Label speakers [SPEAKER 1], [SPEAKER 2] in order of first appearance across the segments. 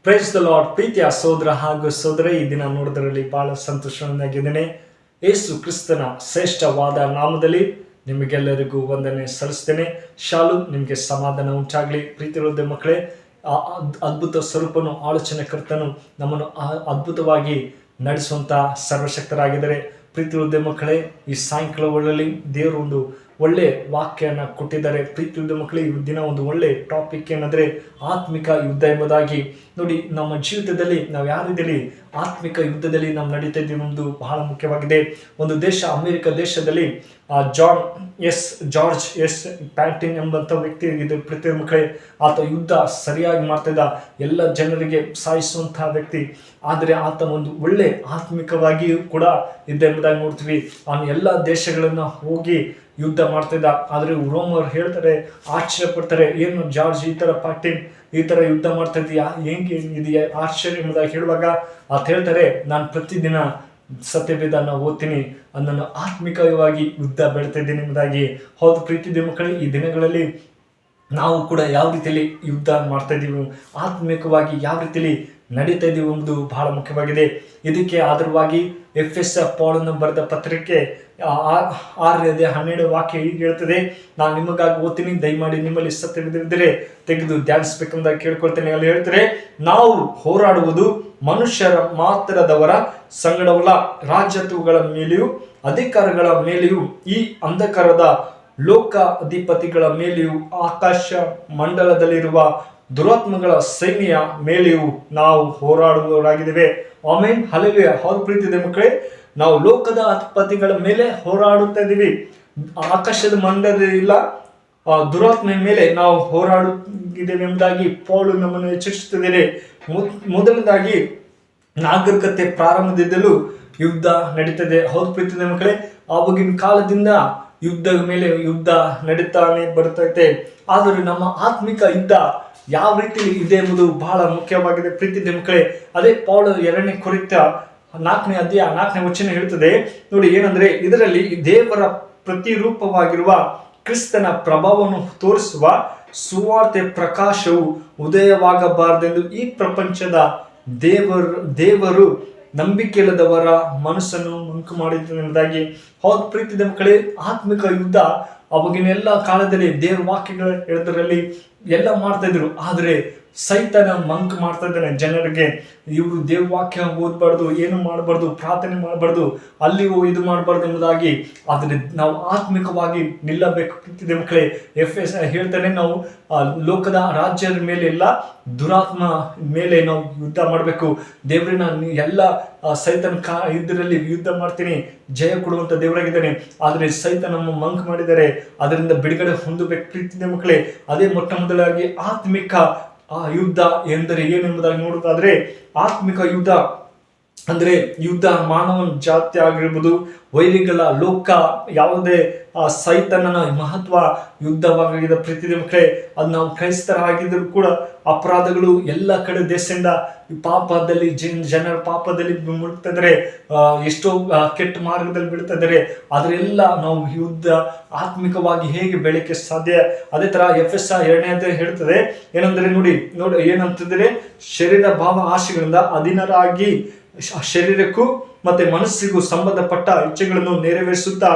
[SPEAKER 1] Praise the lord. ಪ್ರೀತಿಯ ಸೋದರ ಹಾಗೂ ಸೋದರಿ, ಈ ದಿನ ನೋಡೋದರಲ್ಲಿ ಬಹಳ ಸಂತೋಷವಾಗಿದ್ದೇನೆ. ಯೇಸು ಕ್ರಿಸ್ತನ ಶ್ರೇಷ್ಠವಾದ ನಾಮದಲ್ಲಿ ನಿಮಗೆಲ್ಲರಿಗೂ ವಂದನೆ ಸಲ್ಲಿಸ್ತೇನೆ. ಶಾಲು ನಿಮಗೆ ಸಮಾಧಾನ ಉಂಟಾಗಲಿ. ಪ್ರೀತಿಯ ಮಕ್ಕಳೇ, ಅದ್ಭುತ ಸ್ವರೂಪನು ಆಲೋಚನೆಕರ್ತನು ನಮ್ಮನ್ನು ಅದ್ಭುತವಾಗಿ ನಡೆಸುವಂಥ ಸರ್ವಶಕ್ತರಾಗಿದ್ದಾರೆ. ಪ್ರೀತಿಯ ಮಕ್ಕಳೇ, ಈ ಸಾಯಂಕಾಲ ವೇಳೆಯಲ್ಲಿ ದೇವರು ಒಂದು ಒಳ್ಳೆ ವಾಕ್ಯನ ಕೊಟ್ಟಿದ್ದಾರೆ. ಪ್ರೀತಿಯ ಮಕ್ಕಳೇ, ಈ ದಿನ ಒಂದು ಒಳ್ಳೆ ಟಾಪಿಕ್ ಏನಂದರೆ ಆತ್ಮಿಕ ಯುದ್ಧ ಎಂಬುದಾಗಿ. ನೋಡಿ, ನಮ್ಮ ಜೀವಿತದಲ್ಲಿ ನಾವು ಯಾರಿದ್ದೀರಿ, ಆತ್ಮಿಕ ಯುದ್ಧದಲ್ಲಿ ನಾವು ನಡೀತಾ ಇದ್ದೀವಿ ಒಂದು ಬಹಳ ಮುಖ್ಯವಾಗಿದೆ. ಒಂದು ದೇಶ, ಅಮೆರಿಕ ದೇಶದಲ್ಲಿ ಜಾರ್ಜ್ ಎಸ್ ಪ್ಯಾಂಟಿನ್ ಎಂಬಂಥ ವ್ಯಕ್ತಿ ಇದೆ. ಪ್ರೀತಿಯ ಮಕ್ಕಳೇ, ಆತ ಯುದ್ಧ ಸರಿಯಾಗಿ ಮಾಡ್ತಾ ಇದ್ದ, ಎಲ್ಲ ಜನರಿಗೆ ಸಾಯಿಸುವಂತಹ ವ್ಯಕ್ತಿ. ಆದರೆ ಆತ ಒಂದು ಒಳ್ಳೆ ಆತ್ಮಿಕವಾಗಿಯೂ ಕೂಡ ಇದ್ದ ಎಂಬುದಾಗಿ ನೋಡ್ತೀವಿ. ಅವನು ಎಲ್ಲ ದೇಶಗಳನ್ನು ಹೋಗಿ ಯುದ್ಧ ಮಾಡ್ತಾ ಇದ್ದ. ಆದರೆ ರೋಮರು ಹೇಳ್ತಾರೆ, ಆಶ್ಚರ್ಯ ಪಡ್ತಾರೆ, ಏನು ಜಾರ್ಜ್ ಈ ಥರ ಯುದ್ಧ ಮಾಡ್ತಾ ಇದೀಯಾ, ಹೆಂಗೆ ಇದೆಯಾ ಆಶ್ಚರ್ಯ ಎಂಬುದಾಗಿ ಹೇಳುವಾಗ ಆತ ಹೇಳ್ತಾರೆ, ನಾನು ಪ್ರತಿದಿನ ಸತ್ಯವೇದನ ಓದ್ತೀನಿ, ಅದನ್ನು ಆತ್ಮಿಕವಾಗಿ ಯುದ್ಧ ಬೆಳಿತಾ ಇದ್ದೀನಿ ಎಂಬುದಾಗಿ. ಹೌದು ಪ್ರೀತಿಯ ಮಕ್ಕಳೇ, ಈ ದಿನಗಳಲ್ಲಿ ನಾವು ಕೂಡ ಯಾವ ರೀತಿಯಲ್ಲಿ ಯುದ್ಧ ಮಾಡ್ತಾ ಇದ್ದೀವಿ, ಆತ್ಮಿಕವಾಗಿ ಯಾವ ರೀತಿಯಲ್ಲಿ ನಡೀತಾ ಇದ್ದೀವಿ ಎಂಬುದು ಬಹಳ ಮುಖ್ಯವಾಗಿದೆ. ಇದಕ್ಕೆ ಆಧಾರವಾಗಿ ಎಫೆಸ ಪೌಲನು ಬರೆದ ಪತ್ರಿಕೆ 6:12 ವಾಕ್ಯ ಹೀಗೆ ಹೇಳ್ತದೆ, ನಾನು ನಿಮಗಾಗಿ ಓದ್ತೀನಿ, ದಯಮಾಡಿ ನಿಮ್ಮಲ್ಲಿ ಸತ್ಯವಿದ್ದರೆ ತೆಗೆದು ಧ್ಯಾನಿಸಬೇಕೆಂಬುದಾಗಿ ಕೇಳ್ಕೊಳ್ತೇನೆ. ಅಲ್ಲಿ ಹೇಳ್ತಾರೆ, ನಾವು ಹೋರಾಡುವುದು ಮನುಷ್ಯರ ಮಾತ್ರದವರ ಸಂಗಡವಲ್ಲ, ರಾಜ್ಯತ್ವಗಳ ಮೇಲೆಯೂ ಅಧಿಕಾರಗಳ ಮೇಲೆಯೂ ಈ ಅಂಧಕಾರದ ಲೋಕ ಅಧಿಪತಿಗಳ ಮೇಲೆಯೂ ಆಕಾಶ ಮಂಡಲದಲ್ಲಿರುವ ದುರಾತ್ಮಗಳ ಸೈನ್ಯ ಮೇಲೆಯೂ ನಾವು ಹೋರಾಡುವವರಾಗಿದ್ದೇವೆ. Amen, hallelujah. ಹೌದು ಪ್ರೀತಿಯ ಮಕ್ಕಳೇ, ನಾವು ಲೋಕದ ಅಧಿಪತಿಗಳ ಮೇಲೆ ಹೋರಾಡುತ್ತಾ ಇದ್ದೀವಿ. ಆಕಾಶದ ಮಂಡಲದಲ್ಲಿಲ್ಲ ದುರಾತ್ಮ ಮೇಲೆ ನಾವು ಹೋರಾಡುತ್ತಿದ್ದೇವೆ ಎಂಬುದಾಗಿ ಪೌಲು ನಮ್ಮನ್ನು ಎಚ್ಚರಿಸುತ್ತಿದ್ದೇನೆ. ಮೊದಲನೇದಾಗಿ ನಾಗರಿಕತೆ ಪ್ರಾರಂಭದಿಂದಲೂ ಯುದ್ಧ ನಡೀತದೆ. ಹೌದು ಪ್ರೀತಿಯ ಮಕ್ಕಳೇ, ಆವಾಗಿನ ಕಾಲದಿಂದ ಯುದ್ಧದ ಮೇಲೆ ಯುದ್ಧ ನಡೀತಾನೆ ಬರ್ತೈತೆ. ಆದರೆ ನಮ್ಮ ಆತ್ಮಿಕ ಯುದ್ಧ ಯಾವ ರೀತಿ ಇದೆ ಎಂಬುದು ಬಹಳ ಮುಖ್ಯವಾಗಿದೆ. ಪ್ರೀತಿಯ ಮಕ್ಕಳೇ, ಅದೇ ಪೌಲ 2 ಕೊರಿಂಥ 4ನೇ ಅಧ್ಯಾಯ 4ನೇ ವಚನ ಹೇಳ್ತದೆ ನೋಡಿ, ಏನಂದ್ರೆ, ಇದರಲ್ಲಿ ದೇವರ ಪ್ರತಿರೂಪವಾಗಿರುವ ಕ್ರಿಸ್ತನ ಪ್ರಭಾವವನ್ನು ತೋರಿಸುವ ಸುವಾರ್ತೆ ಪ್ರಕಾಶವು ಉದಯವಾಗಬಾರದೆಂದು ಈ ಪ್ರಪಂಚದ ದೇವರು ನಂಬಿಕೆಯಿಲ್ಲದವರ ಮನಸ್ಸನ್ನು ಉಂಟು ಮಾಡಿದ್ದು ಎಂಬುದಾಗಿ. ಹೌದು ಪ್ರೀತಿಯ ಮಕ್ಕಳೇ, ಆತ್ಮಿಕ ಯುದ್ಧ ಅವಾಗಿನ ಎಲ್ಲ ಕಾಲದಲ್ಲಿ ದೇವ್ರ ವಾಕ್ಯಗಳ ಹೇಳೋದ್ರಲ್ಲಿ ಎಲ್ಲ ಮಾಡ್ತಾ ಇದ್ರು. ಆದರೆ ಸೈತಾನ ಮಂಕ್ ಮಾಡ್ತಾ ಇದ್ದಾನೆ ಜನರಿಗೆ, ಇವರು ದೇವ್ರ ವಾಕ್ಯ ಓದಬಾರ್ದು, ಏನು ಮಾಡಬಾರ್ದು, ಪ್ರಾರ್ಥನೆ ಮಾಡಬಾರ್ದು, ಅಲ್ಲಿ ಇದು ಮಾಡಬಾರ್ದು ಎಂಬುದಾಗಿ. ಆದರೆ ನಾವು ಆತ್ಮಿಕವಾಗಿ ನಿಲ್ಲಬೇಕು ಪ್ರೀತಿಯ ಮಕ್ಕಳೇ. ಎಫೆಸ ಹೇಳ್ತಾನೆ, ನಾವು ಲೋಕದ ರಾಜ್ಯದ ಮೇಲೆ ಎಲ್ಲ ದುರಾತ್ಮ ಮೇಲೆ ನಾವು ಯುದ್ಧ ಮಾಡಬೇಕು. ದೇವರನ್ನ ಎಲ್ಲ ಸೈತನ್ ಇದರಲ್ಲಿ ಯುದ್ಧ ಮಾಡ್ತೀನಿ, ಜಯ ಕೊಡುವಂತ ದೇವರಾಗಿದ್ದಾನೆ. ಆದರೆ ಸೈತಾನ ನಮ್ಮ ಮಂಕ್ ಮಾಡಿದ್ದಾರೆ, ಅದರಿಂದ ಬಿಡುಗಡೆ ಹೊಂದಬೇಕು ಪ್ರೀತಿಯ ಮಕ್ಕಳೇ. ಅದೇ ಮೊಟ್ಟ ಮೊದಲಾಗಿ ಆತ್ಮಿಕ ಯುದ್ಧ ಎಂದರೆ ಏನೆಂಬುದಾಗಿ ನೋಡೋದಾದ್ರೆ, ಆತ್ಮಿಕ ಯುದ್ಧ ಅಂದ್ರೆ ಯುದ್ಧ ಮಾನವನ ಜಾತಿ ಆಗಿರ್ಬೋದು, ವೈರಿಗಳ ಲೋಕ ಯಾವುದೇ ಸೈತನನ ಮಹತ್ವ ಯುದ್ಧವಾಗಿದೆ ಪ್ರೀತಿಯ ಮಕ್ಕಳೇ. ಅದು ನಾವು ಕ್ರೈಸ್ತರಾಗಿದ್ದರೂ ಕೂಡ ಅಪರಾಧಗಳು ಎಲ್ಲ ಕಡೆ ದೇಶದಿಂದ ಪಾಪದಲ್ಲಿ ಜನರ ಪಾಪದಲ್ಲಿ ಮುಳುಗ್ತಾ ಇದ್ದಾರೆ, ಎಷ್ಟೋ ಕೆಟ್ಟ ಮಾರ್ಗದಲ್ಲಿ ಬೀಳ್ತಾ ಇದ್ದಾರೆ. ಅದರೆಲ್ಲ ನಾವು ಯುದ್ಧ ಆತ್ಮಿಕವಾಗಿ ಹೇಗೆ ಬೆಳಕ್ಕೆ ಸಾಧ್ಯ? ಅದೇ ತರ ಎಫೆಸ 2ನೇ ಅಧ್ಯಾಯ ಹೇಳ್ತದೆ, ಏನಂದ್ರೆ ನೋಡಿ ಏನಂತಂದ್ರೆ, ಶರೀರ ಭಾವ ಆಶೆಗಳಿಂದ ಅಧೀನರಾಗಿ ಶರೀರಕ್ಕೂ ಮತ್ತೆ ಮನಸ್ಸಿಗೂ ಸಂಬಂಧಪಟ್ಟ ಇಚ್ಛೆಗಳನ್ನು ನೆರವೇರಿಸುತ್ತಾ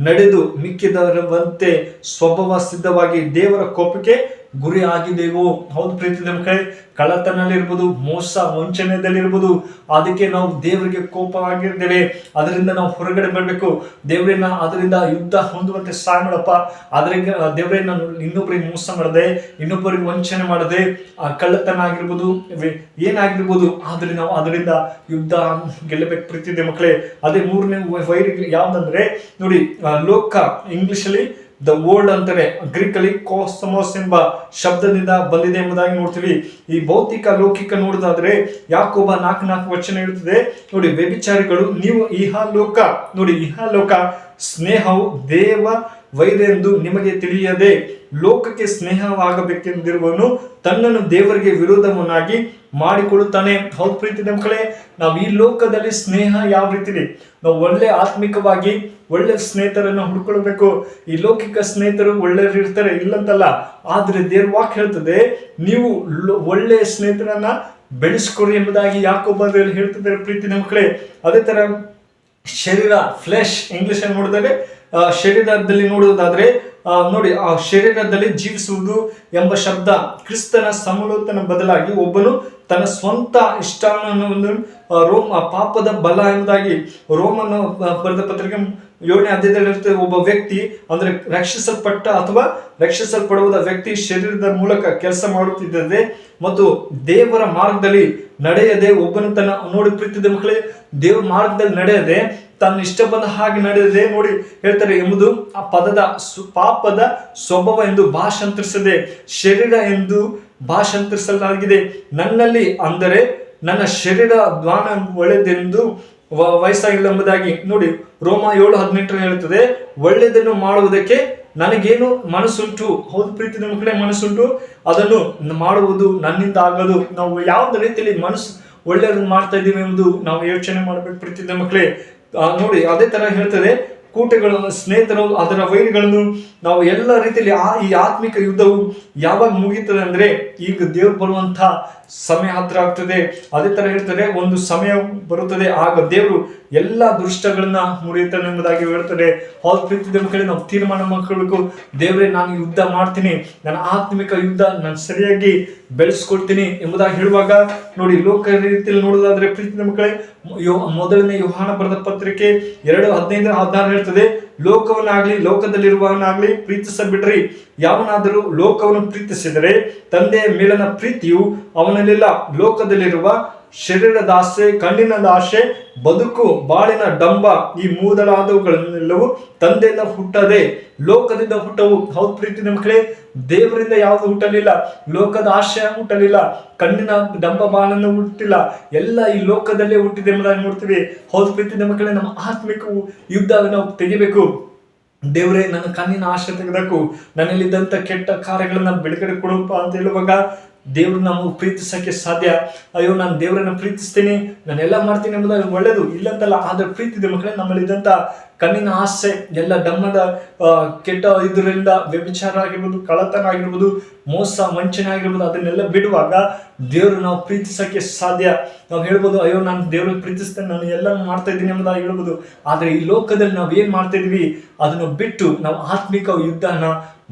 [SPEAKER 1] ನಡೆದು ಮಿಕ್ಕಿದವರಂತೆ ಸ್ವಭಾವ ಸಿದ್ಧವಾಗಿ ದೇವರ ಕೋಪಕ್ಕೆ ಗುರಿ ಆಗಿದೆವು. ಹೌದು ಪ್ರೀತಿಯ ಮಕ್ಕಳೇ, ಕಳ್ಳತನಲ್ಲಿರ್ಬೋದು, ಮೋಸ ವಂಚನೆಯಲ್ಲಿರ್ಬೋದು, ಅದಕ್ಕೆ ನಾವು ದೇವರಿಗೆ ಕೋಪ ಆಗಿರ್ತೇವೆ. ಅದರಿಂದ ನಾವು ಹೊರಗಡೆ ಬರಬೇಕು. ದೇವರನ್ನ ಅದರಿಂದ ಯುದ್ಧ ಹೊಂದುವಂತೆ ಸಹಾಯ ಮಾಡಪ್ಪ. ಅದರಿಂದ ದೇವರೇ, ನಾನು ಇನ್ನೊಬ್ಬರಿಗೆ ಮೋಸ ಮಾಡದೆ, ಇನ್ನೊಬ್ಬರಿಗೆ ವಂಚನೆ ಮಾಡದೆ, ಕಳ್ಳತನ ಆಗಿರ್ಬೋದು, ಏನಾಗಿರ್ಬೋದು, ಆದರೆ ನಾವು ಅದರಿಂದ ಯುದ್ಧ ಗೆಲ್ಲಬೇಕು ಪ್ರೀತಿಯ ಮಕ್ಕಳೇ. ಅದೇ 3ನೇ ವೈರಿ ಯಾವ್ದಂದ್ರೆ ನೋಡಿ, ಲೋಕ, ಇಂಗ್ಲಿಷಲ್ಲಿ ದ ವರ್ಲ್ಡ್ ಅಂತಾನೆ, ಗ್ರೀಕ್ ಅಲ್ಲಿ ಕಾಸ್ಮೋಸ್ ಎಂಬ ಶಬ್ದದಿಂದ ಬಂದಿದೆ ಎಂಬುದಾಗಿ ನೋಡ್ತೀವಿ. ಈ ಭೌತಿಕ ಲೌಕಿಕ ನೋಡೋದಾದ್ರೆ ಯಾಕೋಬ 4:4 ವಚನ ಹೇಳ್ತದೆ ನೋಡಿ, ವ್ಯಭಿಚಾರಿಗಳು ನೀವು ಇಹಲೋಕ, ನೋಡಿ ಇಹಲೋಕ ಸ್ನೇಹವು ದೇವ ವೈರೆಂದು ನಿಮಗೆ ತಿಳಿಯದೆ ಲೋಕಕ್ಕೆ ಸ್ನೇಹವಾಗಬೇಕೆಂದಿರುವನು ತನ್ನನ್ನು ದೇವರಿಗೆ ವಿರೋಧವನ್ನಾಗಿ ಮಾಡಿಕೊಳ್ಳುತ್ತಾನೆ. ಹೌದು ಪ್ರೀತಿಯ ಮಕ್ಕಳೇ, ನಾವು ಈ ಲೋಕದಲ್ಲಿ ಸ್ನೇಹ ಯಾವ ರೀತಿ ಇದೆ, ನಾವು ಒಳ್ಳೆ ಆತ್ಮಿಕವಾಗಿ ಒಳ್ಳೆ ಸ್ನೇಹಿತರನ್ನ ಹುಡ್ಕೊಳ್ಬೇಕು. ಈ ಲೌಕಿಕ ಸ್ನೇಹಿತರು ಒಳ್ಳೆಯವರು ಇರ್ತಾರೆ, ಇಲ್ಲಂತಲ್ಲ. ಆದ್ರೆ ದೇವ್ರ ವಾಕ್ಯ ಹೇಳ್ತದೆ, ನೀವು ಒಳ್ಳೆಯ ಸ್ನೇಹಿತರನ್ನ ಬೆಳೆಸ್ಕೊರಿ ಎಂಬುದಾಗಿ ಯಾಕೋಬರಲ್ಲಿ ಹೇಳ್ತಿದ್ದಾರೆ ಪ್ರೀತಿಯ ಮಕ್ಕಳೇ. ಅದೇ ತರ ಶರೀರ, ಫ್ಲೆಶ್ ಇಂಗ್ಲಿಷ್ ಅಲ್ಲಿ ನೋಡಿದರೆ ಶರೀರದಲ್ಲಿ ನೋಡುವುದಾದ್ರೆ ನೋಡಿ, ಆ ಶರೀರದಲ್ಲಿ ಜೀವಿಸುವುದು ಎಂಬ ಶಬ್ದ ಕ್ರಿಸ್ತನ ಸಮಲೋತನ ಬದಲಾಗಿ ಒಬ್ಬನು ತನ್ನ ಸ್ವಂತ ಇಷ್ಟಾನವನ್ನು ಪಾಪದ ಬಲ ಎಂಬುದಾಗಿ ರೋಮನ್ ಬರೆದ ಪತ್ರಿಕೆ 7ನೇ ಅಧ್ಯಾಯದಲ್ಲಿ ಇರ್ತದೆ. ಒಬ್ಬ ವ್ಯಕ್ತಿ ಅಂದ್ರೆ ರಕ್ಷಿಸಲ್ಪಟ್ಟ ಅಥವಾ ರಕ್ಷಿಸಲ್ಪಡುವ ವ್ಯಕ್ತಿ ಶರೀರದ ಮೂಲಕ ಕೆಲಸ ಮಾಡುತ್ತಿದ್ದರೆ ಮತ್ತು ದೇವರ ಮಾರ್ಗದಲ್ಲಿ ನಡೆಯದೆ ಒಬ್ಬನು ತನ್ನ ನೋಡಿ ಪ್ರೀತಿದ ಮಕ್ಕಳೇ, ದೇವರ ಮಾರ್ಗದಲ್ಲಿ ನಡೆಯದೆ ತನ್ನ ಇಷ್ಟ ಬಂದ ಹಾಗೆ ನಡೆಯದೆ ನೋಡಿ ಹೇಳ್ತಾರೆ ಎಂಬುದು ಆ ಪದದ ಪಾಪದ ಸ್ವಭಾವ ಎಂದು ಭಾಷಾಂತರಿಸದೆ ಶರೀರ ಎಂದು ಭಾಷಾಂತರಿಸಲಾಗಿದೆ. ನನ್ನಲ್ಲಿ ಅಂದರೆ ನನ್ನ ಶರೀರ ದ್ವಾನ ಒಳ್ಳೆದೆಂದು ವಯಸ್ಸಾಗಿಲ್ಲ ಎಂಬುದಾಗಿ ನೋಡಿ ರೋಮ 7:18 ಹೇಳುತ್ತದೆ. ಒಳ್ಳೆಯದನ್ನು ಮಾಡುವುದಕ್ಕೆ ನನಗೇನು ಮನಸ್ಸುಂಟು, ಹೌದು ಪ್ರೀತಿಯ ಮಕ್ಕಳೇ, ಮನಸ್ಸುಂಟು, ಅದನ್ನು ಮಾಡುವುದು ನನ್ನಿಂದ ಆಗದು. ನಾವು ಯಾವ್ದು ರೀತಿಯಲ್ಲಿ ಮನಸ್ಸು ಒಳ್ಳೆಯದನ್ನು ಮಾಡ್ತಾ ಇದ್ದೀವಿ ಎಂಬುದು ನಾವು ಯೋಚನೆ ಮಾಡಬೇಕು ಪ್ರೀತಿಯ ಮಕ್ಕಳೇ. ನೋಡಿ ಅದೇ ತರ ಹೇಳ್ತದೆ, ಕೂಟಗಳು, ಸ್ನೇಹಿತರು, ಅದರ ವೈರಿಗಳನ್ನು ನಾವು ಎಲ್ಲ ರೀತಿಯಲ್ಲಿ ಈ ಆತ್ಮಿಕ ಯುದ್ಧವು ಯಾವಾಗ ಮುಗೀತದೆ ಅಂದ್ರೆ ಈಗ ದೇವ್ರು ಬರುವಂತ ಸಮಯ ಹತ್ರ ಆಗ್ತದೆ. ಅದೇ ತರ ಹೇಳ್ತಾರೆ, ಒಂದು ಸಮಯ ಬರುತ್ತದೆ ಆಗ ದೇವರು ಎಲ್ಲ ದುಷ್ಟಗಳನ್ನ ಮುರಿಯುತ್ತಾನೆ ಎಂಬುದಾಗಿ ಹೇಳ್ತಾರೆ. ಹೌದು ಪ್ರೀತಿಯ ಮಕ್ಕಳೇ, ನಾವು ತೀರ್ಮಾನ ಮಾಡ್ಕೊಳ್ಬೇಕು, ದೇವರೇ ನಾನು ಯುದ್ಧ ಮಾಡ್ತೀನಿ, ನನ್ನ ಆತ್ಮಿಕ ಯುದ್ಧ ನಾನು ಸರಿಯಾಗಿ ಬೆಳೆಸ್ಕೊಳ್ತೀನಿ ಎಂಬುದಾಗಿ ಹೇಳುವಾಗ ನೋಡಿ ಲೋಕ ರೀತಿಯಲ್ಲಿ ನೋಡೋದಾದ್ರೆ ಪ್ರೀತಿಯ ಮಕ್ಕಳೇ, ಮೊದಲನೇ ಯೋಹಾನ ಬರೆದ ಪತ್ರಿಕೆ 2:15-16 ಹೇಳ್ತದೆ, ಲೋಕವನ್ನಾಗ್ಲಿ ಲೋಕದಲ್ಲಿರುವವನಾಗ್ಲಿ ಪ್ರೀತಿಸಬಿಡ್ರಿ. ಯಾವನಾದರೂ ಲೋಕವನ್ನು ಪ್ರೀತಿಸಿದರೆ ತಂದೆಯ ಮೇಲನ ಪ್ರೀತಿಯು ಅವನಲ್ಲಿಲ್ಲ. ಲೋಕದಲ್ಲಿರುವ ಶರೀರದ ಆಸೆ, ಕಣ್ಣಿನ ಆಸೆ, ಬದುಕು, ಬಾಳಿನ ಡಂಬ, ಈ ಮೊದಲಾದವುಗಳೆಲ್ಲವೂ ತಂದೆಯಿಂದ ಹುಟ್ಟದೆ ಲೋಕದಿಂದ ಹುಟ್ಟವು. ಹೌದು ಪ್ರೀತಿಯ ಮಕ್ಕಳೇ, ದೇವರಿಂದ ಯಾವುದು ಹುಟ್ಟಲಿಲ್ಲ, ಲೋಕದ ಆಶಯ ಹುಟ್ಟಲಿಲ್ಲ, ಕಣ್ಣಿನ ಡಂಬ ಬಾಳನ್ನು ಹುಟ್ಟಿಲ್ಲ, ಎಲ್ಲ ಈ ಲೋಕದಲ್ಲೇ ಹುಟ್ಟಿದೆ ಎಂಬುದಾಗಿ ನೋಡ್ತೀವಿ. ಹೌದು ಪ್ರೀತಿಯ ಮಕ್ಕಳೇ, ನಮ್ಮ ಆತ್ಮಿಕ ಯುದ್ಧ ನಾವು ತೆಗಿಬೇಕು. ದೇವರೇ ನನ್ನ ಕಣ್ಣಿನ ಆಶೆ ತೆಗೆದಕು, ನನ್ನಲ್ಲಿದ್ದಂಥ ಕೆಟ್ಟ ಕಾರ್ಯಗಳನ್ನ ಬಿಡುಗಡೆ ಕೊಡಪ್ಪ ಅಂತ ಹೇಳುವಾಗ ದೇವ್ರು ನಾವು ಪ್ರೀತಿಸಕ್ಕೆ ಸಾಧ್ಯ. ಅಯ್ಯೋ ನಾನು ದೇವರನ್ನ ಪ್ರೀತಿಸ್ತೀನಿ, ನಾನೆಲ್ಲ ಮಾಡ್ತೀನಿ ಎಂಬುದಾಗಿ ಒಳ್ಳೇದು ಇಲ್ಲಂತಲ್ಲ, ಆದ್ರೆ ಪ್ರೀತಿದ ಮಕ್ಕಳೇ ನಮ್ಮಲ್ಲಿದ್ದಂಥ ಕಣ್ಣಿನ ಆಸೆ, ಎಲ್ಲ ಡಮ್ಮದ ಕೆಟ್ಟ ಇದರಿಂದ ವ್ಯಭಿಚಾರ ಆಗಿರ್ಬೋದು, ಕಳ್ಳತನ ಆಗಿರ್ಬೋದು, ಮೋಸ ವಂಚನೆ ಆಗಿರ್ಬೋದು, ಅದನ್ನೆಲ್ಲ ಬಿಡುವಾಗ ದೇವರು ನಾವು ಪ್ರೀತಿಸಕ್ಕೆ ಸಾಧ್ಯ. ನಾವು ಹೇಳ್ಬೋದು, ಅಯ್ಯೋ ನಾನು ದೇವ್ರನ್ನ ಪ್ರೀತಿಸ್ತೇನೆ, ನಾನು ಎಲ್ಲ ಮಾಡ್ತಾ ಇದ್ದೀನಿ ಎಂಬುದಾಗಿ ಹೇಳ್ಬೋದು. ಆದ್ರೆ ಈ ಲೋಕದಲ್ಲಿ ನಾವು ಏನ್ ಮಾಡ್ತಾ ಇದೀವಿ ಅದನ್ನು ಬಿಟ್ಟು ನಾವು ಆತ್ಮಿಕ ಯುದ್ಧನ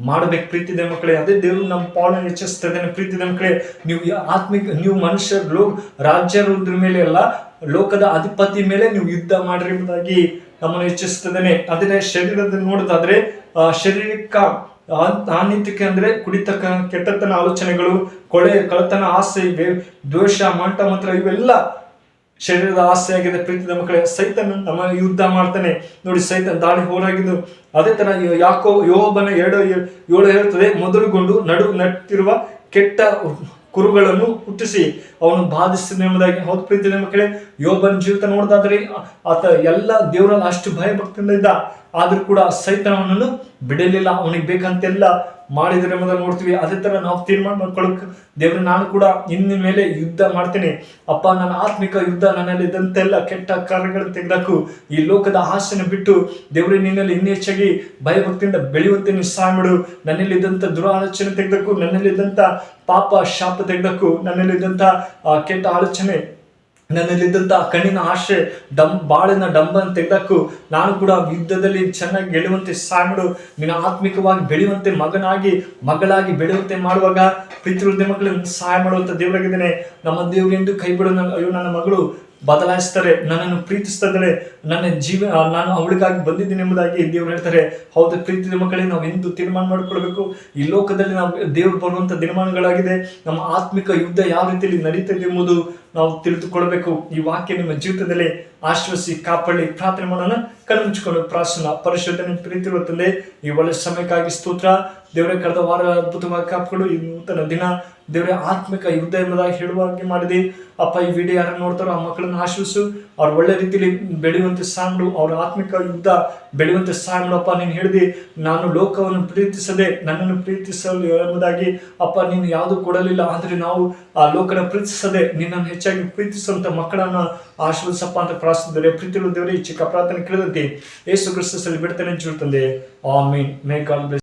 [SPEAKER 1] ಮಾಡಬೇಕು ಪ್ರೀತಿದೆ ಮಕ್ಕಳೇ. ಅದೇ ದೇವರು ನಮ್ಮ ಪಾಲನೆ ಹೆಚ್ಚಿಸ್ತಾ ಇದ್ದಾನೆ ಪ್ರೀತಿದೆ ಮಕ್ಕಳೇ. ನೀವು ಮನುಷ್ಯರು ರಾಜ್ಯರ ಮೇಲೆ ಅಲ್ಲ, ಲೋಕದ ಅಧಿಪತಿ ಮೇಲೆ ನೀವು ಯುದ್ಧ ಮಾಡ್ರಿ ಎಂಬುದಾಗಿ ನಮ್ಮನ್ನು ಹೆಚ್ಚಿಸ್ತದೇನೆ. ಅದೇ ಶರೀರದಲ್ಲಿ ನೋಡೋದಾದ್ರೆ ಶಾರೀರಿಕ ಅನೈತಿಕೆ ಅಂದ್ರೆ ಕುಡಿತಕ್ಕ, ಕೆಟ್ಟತನ ಆಲೋಚನೆಗಳು, ಕೊಳೆ, ಕಳ್ಳತನ, ಆಸೆ, ದ್ವೇಷ, ಮಾಟ ಮಂತ್ರ, ಇವೆಲ್ಲ ಶರೀರದ ಆಸೆ ಆಗಿದೆ ಪ್ರೀತಿದ ಮಕ್ಕಳೇ. ಸೈತನ್ ನಮ್ಮ ಯುದ್ಧ ಮಾಡ್ತಾನೆ ನೋಡಿ, ಸೈತನ್ ದಾಳಿ ಹೋರಾಗಿದ್ದು. ಅದೇ ತರ ಯೋಬನ 2:7 ಹೇಳ್ತದೆ, ಮೊದಲುಗೊಂಡು ನಟ್ಟಿರುವ ಕೆಟ್ಟ ಕುರುಗಳನ್ನು ಹುಟ್ಟಿಸಿ ಅವನು ಬಾಧಿಸಿದ ಎಂಬುದಾಗಿ. ಹೌದು ಪ್ರೀತಿಯ ಮಕ್ಕಳೇ, ಯೋಬನ ಜೀವಿತ ನೋಡೋದಾದ್ರೆ ಆತ ಎಲ್ಲ ದೇವರಲ್ಲಿ ಅಷ್ಟು ಭಯ ಭಕ್ತಿಯಿಂದ ಇದ್ದ, ಆದ್ರೂ ಕೂಡ ಸೈತಾನವನ್ನು ಬಿಡಲಿಲ್ಲ, ಅವನಿಗೆ ಬೇಕಂತೆಲ್ಲ ಮಾಡಿದ್ರೆ ಎಂಬುದನ್ನು ನೋಡ್ತೀವಿ. ಅದೇ ತರ ನಾವು ತೀರ್ಮಾನ ಮಾಡ್ಕೊಳಕ್, ದೇವ್ರ ನಾನು ಕೂಡ ಇನ್ನ ಮೇಲೆ ಯುದ್ಧ ಮಾಡ್ತೀನಿ ಅಪ್ಪ, ನನ್ನ ಆತ್ಮಿಕ ಯುದ್ಧ, ನನ್ನಲ್ಲಿ ಇದ್ದಂತೆಲ್ಲ ಕೆಟ್ಟ ಕಾರ್ಯಗಳನ್ನು ತೆಗೆದಕು, ಈ ಲೋಕದ ಆಸೆನ ಬಿಟ್ಟು ದೇವ್ರ ನಿನ್ನಲ್ಲಿ ಇನ್ನೂ ಹೆಚ್ಚಾಗಿ ಭಯಭಕ್ತಿಯಿಂದ ಬೆಳೆಯುವಂತೆ ನೀವು ಸಹಾಯ ಮಾಡು. ನನ್ನಲ್ಲಿದ್ದಂಥ ದುರಾಲೋಚನೆ ತೆಗೆದಕು, ನನ್ನಲ್ಲಿದ್ದಂಥ ಪಾಪ ಶಾಪ ತೆಗೆದಕು, ನನ್ನಲ್ಲಿದ್ದಂಥ ಕೆಟ್ಟ ಆಲೋಚನೆ, ನನ್ನಲ್ಲಿದ್ದಂಥ ಕಣ್ಣಿನ ಆಶೆ, ಬಾಳಿನ ಡಂಬನ್ನು ತೆಗೆದಕ್ಕು ನಾನು ಕೂಡ ಯುದ್ಧದಲ್ಲಿ ಚೆನ್ನಾಗಿ ಗೆಲ್ಲುವಂತೆ ಸಹಾಯ ಮಾಡು. ನಿನ್ನ ಆತ್ಮಿಕವಾಗಿ ಬೆಳೆಯುವಂತೆ, ಮಗಳಾಗಿ ಬೆಳೆಯುವಂತೆ ಮಾಡುವಾಗ ಪ್ರೀತಿ ಮಕ್ಕಳನ್ನು ಸಹಾಯ ಮಾಡುವಂತ ದೇವರಾಗಿದ್ದೇನೆ. ನಮ್ಮ ದೇವರು ಎಂದು ಕೈ ಬಿಡು, ಅಯ್ಯೋ ನನ್ನ ಮಗಳು ಬದಲಾಯಿಸ್ತಾರೆ, ನನ್ನನ್ನು ಪ್ರೀತಿಸ್ತಾ ಇದ್ದಾಳೆ, ನಾನು ಅವಳಿಗಾಗಿ ಬಂದಿದ್ದೀನಿ ಎಂಬುದಾಗಿ ದೇವರು ಹೇಳ್ತಾರೆ. ಹೌದು ಪ್ರೀತಿಯ ಮಕ್ಕಳೇ, ನಾವು ಎಂದು ತೀರ್ಮಾನ ಮಾಡಿಕೊಳ್ಬೇಕು. ಈ ಲೋಕದಲ್ಲಿ ನಾವು ದೇವರು ಬರುವಂತ ದಿನಮಾನಗಳಾಗಿದೆ, ನಮ್ಮ ಆತ್ಮಿಕ ಯುದ್ಧ ಯಾವ ರೀತಿಯಲ್ಲಿ ನಡೀತದೆ ಎಂಬುದು ನಾವು ತಿಳಿದುಕೊಳ್ಬೇಕು. ಈ ವಾಕ್ಯ ನಿಮ್ಮ ಜೀವಿತದಲ್ಲಿ ಆಶ್ವಸಿ ಕಾಪಾಡಿ. ಪ್ರಾರ್ಥನೆ ಮಾಡೋಣ, ಕಣ್ಣು ಮುಚ್ಚಿಕೊಂಡು ಪ್ರಾರ್ಥನಾ. ಪರಿಶುದ್ಧನ ಪ್ರೀತಿರುವ ತಂದೆ, ಈ ಒಳ್ಳೆ ಸಮಯಕ್ಕಾಗಿ ಸ್ತೋತ್ರ. ದೇವರೇ, ಕಳೆದ ವಾರ ಅದ್ಭುತವಾಗಿ ಕಾಪಾಡು. ಈ ನೂತನ ದಿನ ದೇವರೇ ಆತ್ಮಿಕ ಯುದ್ಧ ಎಂಬುದಾಗಿ ಹೇಳುವಾಗಿ ಮಾಡಿದೆ ಅಪ್ಪ. ಈ ವಿಡಿಯೋ ಯಾರು ನೋಡ್ತಾರೋ ಆ ಮಕ್ಕಳನ್ನು ಆಶ್ವಸು, ಅವ್ರು ಒಳ್ಳೆ ರೀತಿಯಲ್ಲಿ ಬೆಳೆಯುವಂತೆ ಸಹಾಯ ಮಾಡು, ಅವ್ರ ಆತ್ಮಿಕ ಯುದ್ಧ ಬೆಳೆಯುವಂತೆ ಸಹಾಯ ಮಾಡಪ್ಪ. ನೀನು ಹೇಳಿದೆ, ನಾನು ಲೋಕವನ್ನು ಪ್ರೀತಿಸದೆ ನನ್ನನ್ನು ಪ್ರೀತಿಸಲು ಎಂಬುದಾಗಿ ಅಪ್ಪ. ನೀನು ಯಾವುದು ಕೊಡಲಿಲ್ಲ, ಆದರೆ ನಾವು ಆ ಲೋಕನ ಪ್ರೀತಿಸದೆ ನಿನ್ನನ್ನು ಹೆಚ್ಚಾಗಿ ಪ್ರೀತಿಸುವಂತ ಮಕ್ಕಳನ್ನ ಆಶ್ವಸಪ್ಪ ಅಂತ ಪ್ರಾರ್ಥಿಸಿದರೆ ಪ್ರೀತಿಗಳು ದೇವರೇ, ಈ ಚಿಕ್ಕ ಪ್ರಾರ್ಥನೆ ಕೇಳಿದಂತೆ ಯೇಸು ಕ್ರಿಸ್ತನಲ್ಲಿ ಬಿಡ್ತಾನೆ ಜೀವಿತಂದೆ. ಆಮೀನ್. May God bless.